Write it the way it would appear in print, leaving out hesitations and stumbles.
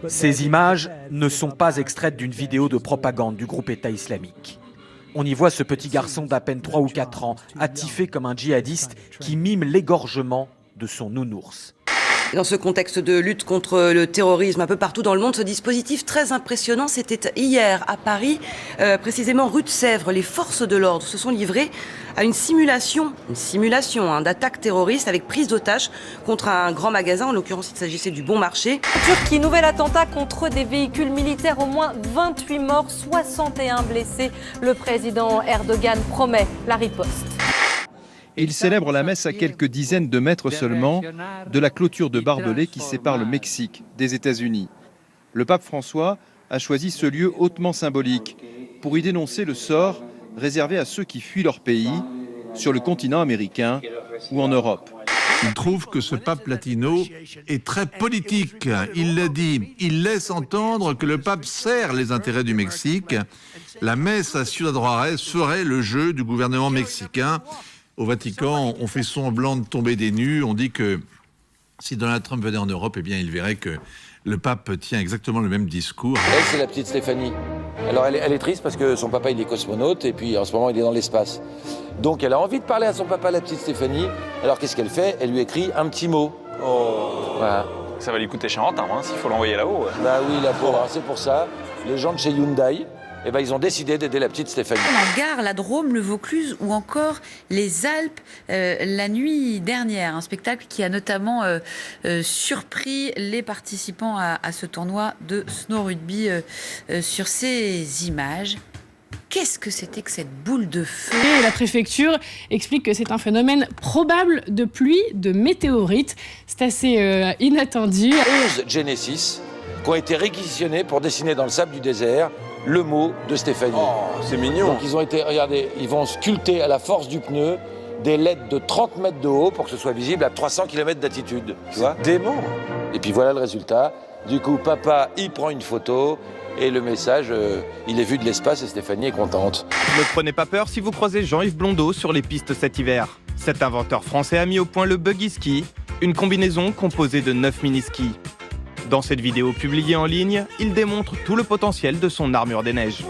Ces images ne sont pas extraites d'une vidéo de propagande du groupe État islamique. On y voit ce petit garçon d'à peine 3 ou 4 ans, attifé comme un djihadiste qui mime l'égorgement de son nounours. Dans ce contexte de lutte contre le terrorisme un peu partout dans le monde, ce dispositif très impressionnant, c'était hier à Paris, précisément rue de Sèvres. Les forces de l'ordre se sont livrées à une simulation d'attaque terroriste avec prise d'otages contre un grand magasin. En l'occurrence, il s'agissait du Bon Marché. Turquie, nouvel attentat contre des véhicules militaires, au moins 28 morts, 61 blessés. Le président Erdogan promet la riposte. Il célèbre la messe à quelques dizaines de mètres seulement de la clôture de barbelés qui sépare le Mexique des États-Unis. Le pape François a choisi ce lieu hautement symbolique pour y dénoncer le sort réservé à ceux qui fuient leur pays sur le continent américain ou en Europe. Il trouve que ce pape latino est très politique. Il l'a dit, il laisse entendre que le pape sert les intérêts du Mexique. La messe à Ciudad Juárez serait le jeu du gouvernement mexicain. Au Vatican, on fait semblant de tomber des nues. On dit que si Donald Trump venait en Europe, eh bien, il verrait que le pape tient exactement le même discours. Elle, c'est la petite Stéphanie. Alors, elle est triste parce que son papa, il est cosmonaute et puis en ce moment, il est dans l'espace. Donc, elle a envie de parler à son papa, la petite Stéphanie. Alors, qu'est-ce qu'elle fait? Elle lui écrit un petit mot. Oh. Voilà. Ça va lui coûter cher en timbre, hein, s'il faut l'envoyer là-haut. Bah oui, la pauvre. C'est pour ça, les gens de chez Hyundai, eh ben, ils ont décidé d'aider la petite Stéphanie. La Gare, la Drôme, le Vaucluse ou encore les Alpes la nuit dernière. Un spectacle qui a notamment surpris les participants à ce tournoi de snow rugby sur ces images. Qu'est-ce que c'était que cette boule de feu? Et la préfecture explique que c'est un phénomène probable de pluie de météorites. C'est assez inattendu. 11 Genesis qui ont été réquisitionnés pour dessiner dans le sable du désert le mot de Stéphanie. Oh, c'est mignon. Donc ils ont été, regardez, ils vont sculpter à la force du pneu des LED de 30 mètres de haut pour que ce soit visible à 300 km d'altitude. Tu vois ? Dément. Et puis voilà le résultat. Du coup, papa, il prend une photo et le message, il est vu de l'espace et Stéphanie est contente. Ne prenez pas peur si vous croisez Jean-Yves Blondeau sur les pistes cet hiver. Cet inventeur français a mis au point le Buggy Ski, une combinaison composée de 9 mini-skis. Dans cette vidéo publiée en ligne, il démontre tout le potentiel de son armure des neiges.